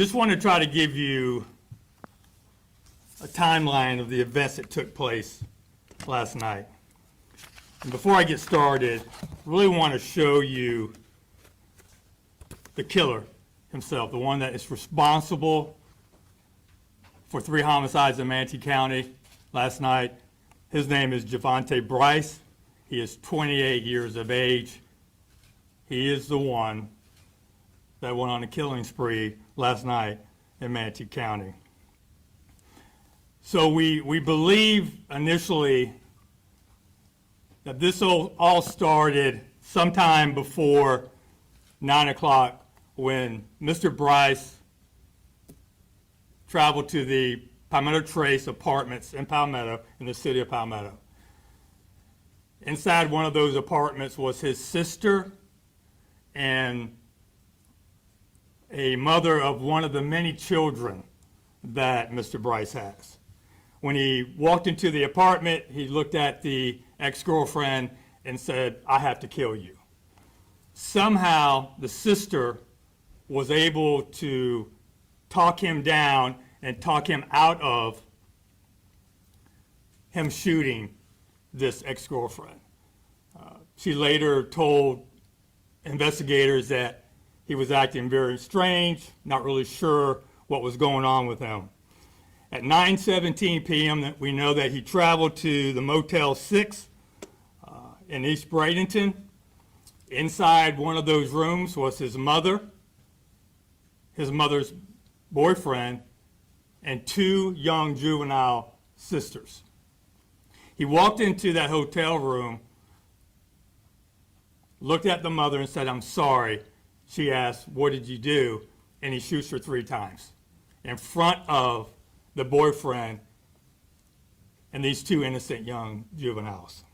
Just want to try to give you a timeline of the events that took place last night. And before I get started, I really want to show you the killer himself, the one that is responsible for 3 homicides in Manatee County last night. His name is Javante Bryce. He is 28 years of age. He is the one that went on a killing spree last night in Manatee County. So we believe initially that this all started sometime before 9 o'clock when Mr. Bryce traveled to the Palmetto Trace apartments in Palmetto, in the city of Palmetto. Inside one of those apartments was his sister and a mother of one of the many children that Mr. Bryce has. When he walked into the apartment, he looked at the ex-girlfriend and said, "I have to kill you." Somehow, the sister was able to talk him down and talk him out of him shooting this ex-girlfriend. She later told investigators that he was acting very strange, not really sure what was going on with him. At 9:17 p.m., we know that he traveled to the Motel 6 in East Bradenton. Inside one of those rooms was his mother, his mother's boyfriend, and 2 young juvenile sisters. He walked into that hotel room, looked at the mother and said, "I'm sorry." She asked, "What did you do?" And he shoots her 3 times in front of the boyfriend and these 2 innocent young juveniles.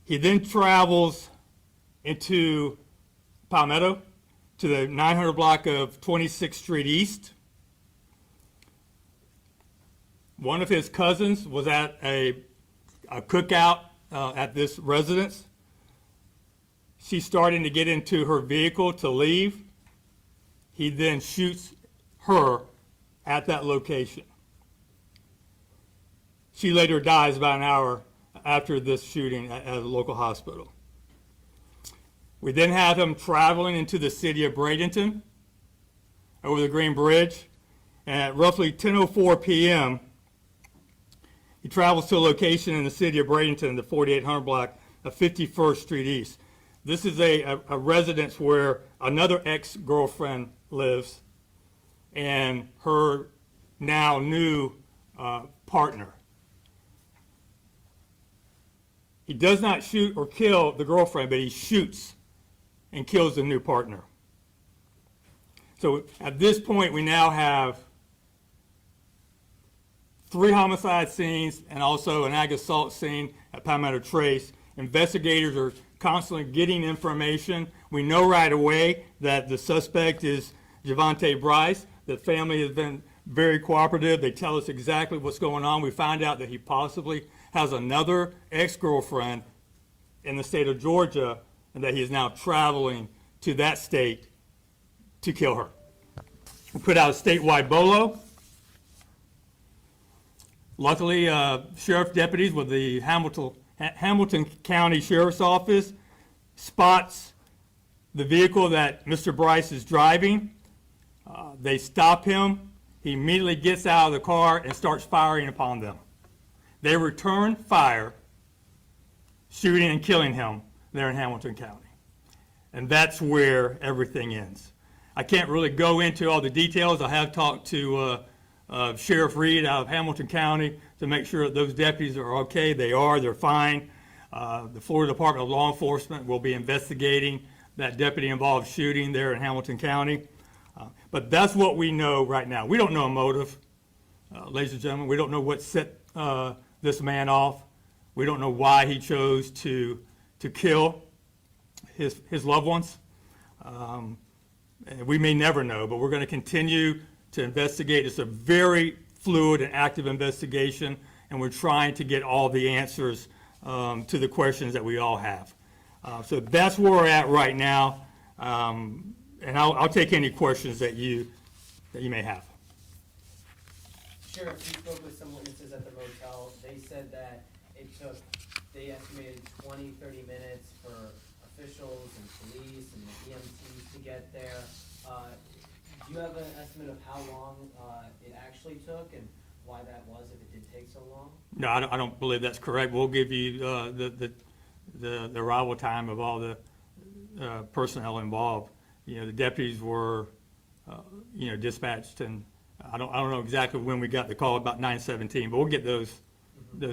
He then travels into Palmetto to the 900 block of 26th Street East. One of his cousins was at a cookout at this residence. She's starting to get into her vehicle to leave. He then shoots her at that location. She later dies about an hour after this shooting at a local hospital. We then have him traveling into the city of Bradenton over the Green Bridge. And at roughly 10:04 p.m., he travels to a location in the city of Bradenton, the 4800 block of 51st Street East. This is a residence where another ex-girlfriend lives and her now new partner. He does not shoot or kill the girlfriend, but he shoots and kills the new partner. So at this point, we now have 3 homicide scenes and also an ag assault scene at Palmetto Trace. Investigators are constantly getting information. We know right away that the suspect is Javante Bryce. The family has been very cooperative. They tell us exactly what's going on. We find out that he possibly has another ex-girlfriend in the state of Georgia and that he is now traveling to that state to kill her. We put out a statewide BOLO. Luckily, sheriff deputies with the Hamilton County Sheriff's Office spots the vehicle that Mr. Bryce is driving. They stop him. He immediately gets out of the car and starts firing upon them. They return fire, shooting and killing him there in Hamilton County. And that's where everything ends. I can't really go into all the details. I have talked to Sheriff Reed out of Hamilton County to make sure that those deputies are okay. They are. They're fine. The Florida Department of Law Enforcement will be investigating that deputy-involved shooting there in Hamilton County. But that's what we know right now. We don't know a motive, ladies and gentlemen. We don't know what set this man off. We don't know why he chose to kill his loved ones. We may never know, but we're going to continue to investigate. It's a very fluid and active investigation, and we're trying to get all the answers to the questions that we all have. So that's where we're at right now. and I'll take any questions that you may have. Sheriff, we spoke with some witnesses at the motel. They said that they estimated 20, 30 minutes for officials and police and the EMTs to get there. Do you have an estimate of how long it actually took and why that was, if it did take so long? No, I don't believe that's correct. We'll give you the arrival time of all the personnel involved. The deputies were, dispatched, and I don't know exactly when we got the call, about 9:17, but we'll get those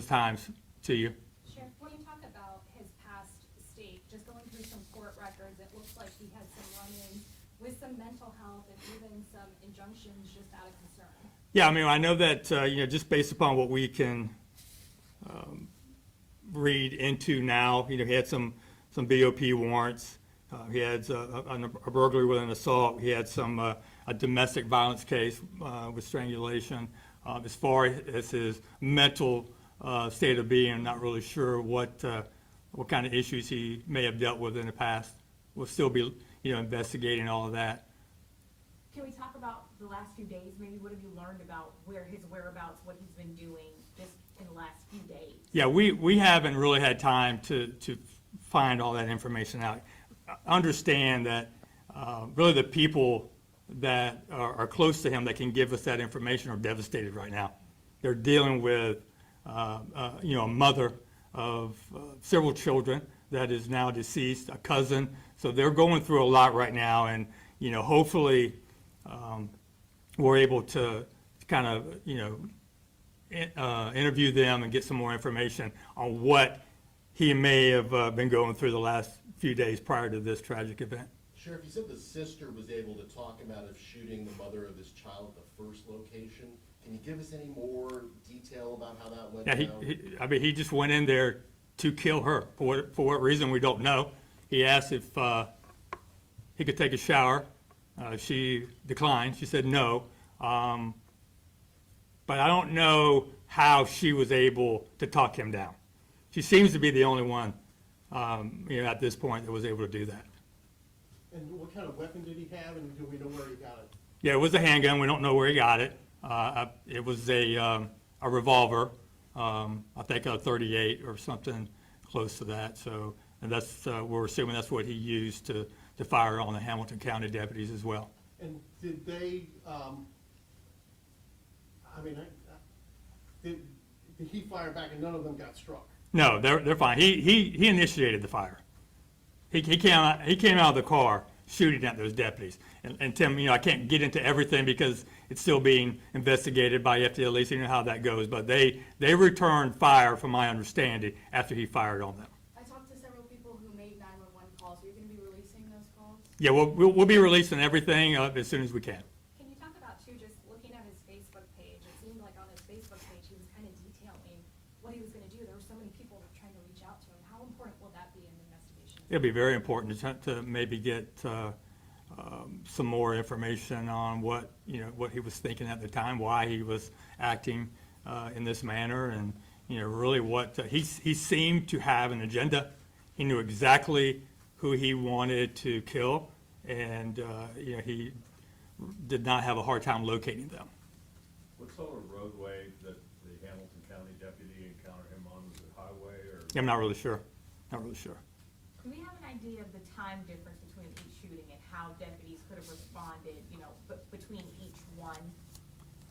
times to you. Sheriff, when you talk about his past state, just going through some court records, it looks like he had some run-ins with some mental health and even some injunctions just out of concern. Yeah, I mean, I know that, just based upon what we can read into now, he had some BOP warrants. He had a burglary with an assault. He had a domestic violence case with strangulation. As far as his mental state of being, I'm not really sure what kind of issues he may have dealt with in the past. We'll still be, investigating all of that. Can we talk about the last few days? Maybe what have you learned about his whereabouts, what he's been doing just in the last few days? Yeah, we haven't really had time to find all that information out. Understand that really the people that are close to him that can give us that information are devastated right now. They're dealing with a mother of several children that is now deceased, a cousin. So they're going through a lot right now, and hopefully we're able to kind of interview them and get some more information on what he may have been going through the last few days prior to this tragic event. Sheriff, you said the sister was able to talk him out of shooting the mother of his child at the first location. Can you give us any more detail about how that went down? He just went in there to kill her. For what reason, we don't know. He asked if he could take a shower. She declined. She said no. But I don't know how she was able to talk him down. She seems to be the only one, at this point that was able to do that. And what kind of weapon did he have, and do we know where he got it? Yeah, it was a handgun. We don't know where he got it. It was a revolver, I think a .38 or something close to that. So, and that's we're assuming that's what he used to fire on the Hamilton County deputies as well. And did they, did he fire back and none of them got struck? No, they're fine. He initiated the fire. He came out of the car shooting at those deputies. And Tim, I can't get into everything because it's still being investigated by FDLE, so you know how that goes. But they returned fire, from my understanding, after he fired on them. I talked to several people who made 911 calls. Are you going to be releasing those calls? Yeah, we'll be releasing everything as soon as we can. Can you talk about, too, just looking at his Facebook page, it seemed like on his Facebook page he was kind of detailing what he was going to do. There were so many people that were trying to reach out to him. How important will that be in the investigation? It'll be very important to maybe get some more information on what he was thinking at the time, why he was acting in this manner, and really what he seemed to have an agenda. He knew exactly who he wanted to kill, and he did not have a hard time locating them. What sort of roadway that the Hamilton County deputy encountered him on? Was it highway or? I'm not really sure. Not really sure. Do we have an idea of the time difference between each shooting and how deputies could have responded, between each one?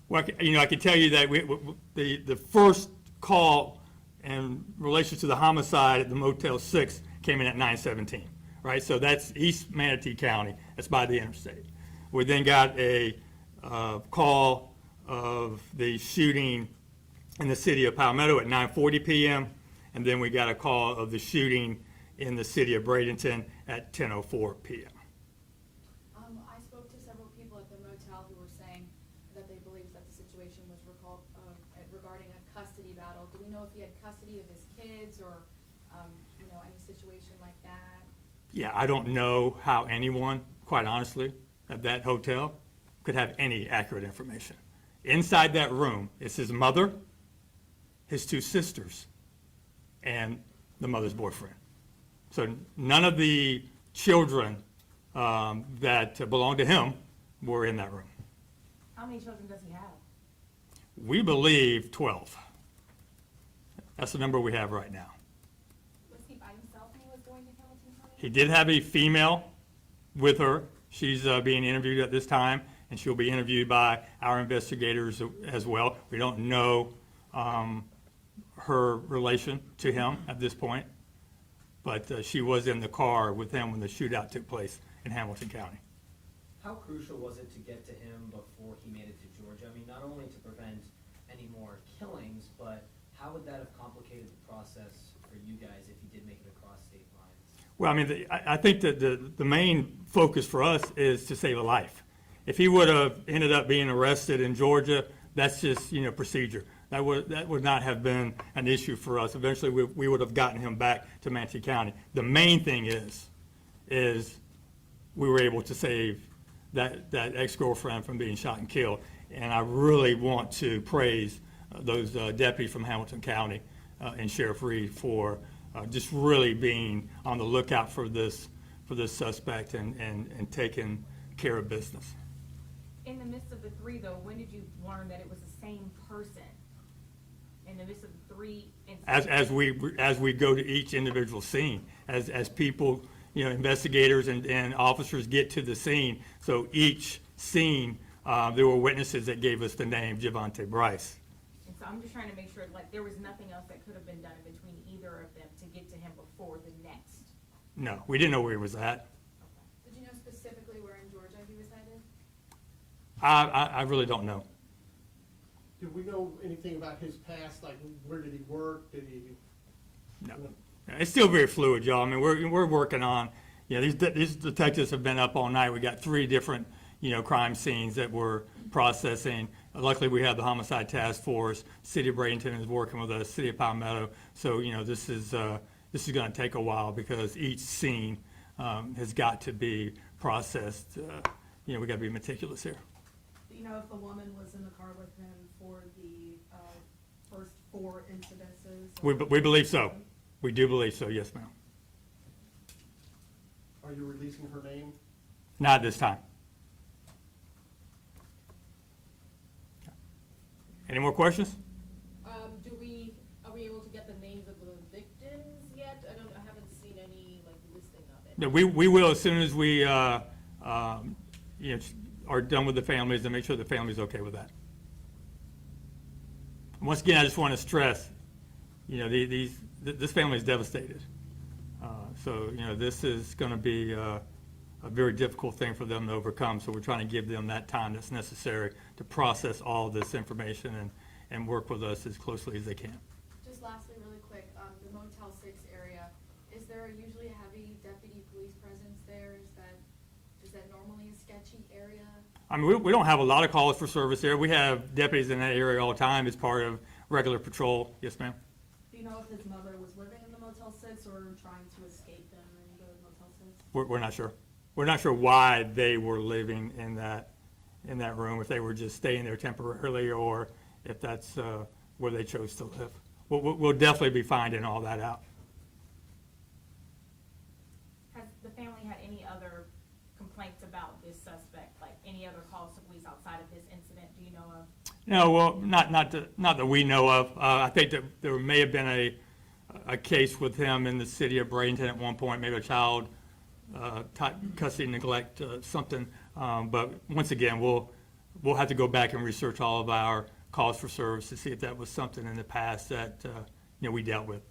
Well, I can tell you that the first call in relation to the homicide at the Motel 6 came in at 9:17, right? So that's East Manatee County. That's by the interstate. We then got a call of the shooting in the city of Palmetto at 9:40 p.m., and then we got a call of the shooting in the city of Bradenton at 10:04 p.m. I spoke to several people at the motel who were saying that they believed that the situation was regarding a custody battle. Do we know if he had custody of his kids or, any situation like that? Yeah, I don't know how anyone, quite honestly, at that hotel could have any accurate information. Inside that room is his mother, his two sisters, and the mother's boyfriend. So none of the children that belonged to him were in that room. How many children does he have? We believe 12. That's the number we have right now. Was he by himself when he was going to Hamilton County? He did have a female with her. She's being interviewed at this time, and she'll be interviewed by our investigators as well. We don't know her relation to him at this point, but she was in the car with him when the shootout took place in Hamilton County. How crucial was it to get to him before he made it to Georgia? I mean, not only to prevent any more killings, but how would that have complicated the process for you guys if he did make it across state lines? Well, I mean, I think that the main focus for us is to save a life. If he would have ended up being arrested in Georgia, that's just, procedure. That would not have been an issue for us. Eventually, we would have gotten him back to Manatee County. The main thing is we were able to save that ex-girlfriend from being shot and killed. And I really want to praise those deputies from Hamilton County and Sheriff Reed for just really being on the lookout for this suspect and taking care of business. In the midst of the three, though, when did you learn that it was the same person? In the midst of the three incidents? As we go to each individual scene, as people, investigators and officers get to the scene. So each scene, there were witnesses that gave us the name Javante Bryce. And so I'm just trying to make sure, like, there was nothing else that could have been done in between either of them to get to him before the next. No, we didn't know where he was at. Did you know specifically where in Georgia he was headed? I really don't know. Do we know anything about his past, like where did he work, did he? No. It's still very fluid, y'all. I mean, we're working on, these detectives have been up all night. We got 3 different, crime scenes that we're processing. Luckily, we have the homicide task force. City of Bradenton is working with us, City of Palmetto. So, this is going to take a while because each scene has got to be processed. We got to be meticulous here. Do you know if the woman was in the car with him for the first 4 incidences? We believe so. We do believe so, yes, ma'am. Are you releasing her name? Not at this time. Any more questions? Are we able to get the names of the victims yet? I haven't seen any, like, listing of it. No, we will as soon as we, are done with the families and make sure the family's okay with that. Once again, I just want to stress, this family is devastated. So, this is going to be a very difficult thing for them to overcome. So we're trying to give them that time that's necessary to process all this information and work with us as closely as they can. Just lastly, really quick, the Motel 6 area, is there usually a heavy deputy police presence there? Is that normally a sketchy area? I mean, we don't have a lot of calls for service there. We have deputies in that area all the time as part of regular patrol. Yes, ma'am? Do you know if his mother was living in the Motel 6 or trying to escape them and go to Motel 6? We're not sure. We're not sure why they were living in that room, if they were just staying there temporarily or if that's where they chose to live. We'll definitely be finding all that out. Has the family had any other complaints about this suspect, like any other calls to police outside of this incident, do you know of? No, well, not that we know of. I think that there may have been a case with him in the city of Bradenton at one point, maybe a child type custody neglect, something. But once again, we'll have to go back and research all of our calls for service to see if that was something in the past that we dealt with.